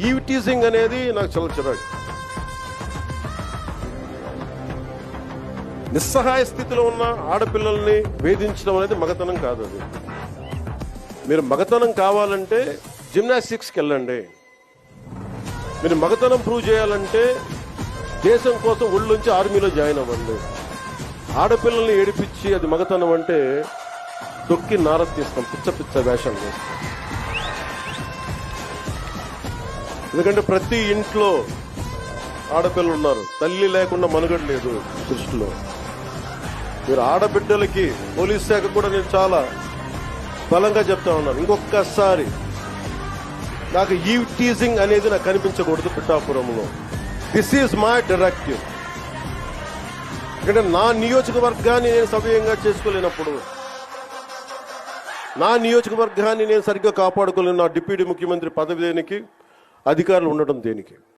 ఈ టీజింగ్ అనేది నాకు చాలా చిరాకు. నిస్సహాయ స్థితిలో ఉన్న ఆడపిల్లల్ని వేధించడం అనేది మగతనం కాదు. అది మీరు మగతనం కావాలంటే జిమ్నాస్టిక్స్కి వెళ్ళండి. మీరు మగతనం ప్రూవ్ చేయాలంటే దేశం కోసం ఒళ్ళుంచి ఆర్మీలో జాయిన్ అవ్వండి. ఆడపిల్లల్ని ఏడిపించి అది మగతనం అంటే దొక్కి నార తీస్తాం, పిచ్చ పిచ్చ వేషాలు చేస్తాం. ఎందుకంటే ప్రతి ఇంట్లో ఆడపిల్లలు ఉన్నారు. తల్లి లేకుండా మనుగడ లేదు సృష్టిలో. మీరు ఆడబిడ్డలకి పోలీస్ శాఖ కూడా నేను చాలా బలంగా చెప్తా ఉన్నాను. ఇంకొకసారి నాకు ఈ టీజింగ్ అనేది నాకు కనిపించకూడదు పిఠాపురంలో. This is my directive. ఎందుకంటే నా నియోజకవర్గాన్ని నేను సవ్యంగా చేసుకోలేనప్పుడు, నా నియోజకవర్గాన్ని నేను సరిగ్గా కాపాడుకోలేను, నా డిప్యూటీ ముఖ్యమంత్రి పదవి దేనికి, అధికారులు ఉండటం దేనికి?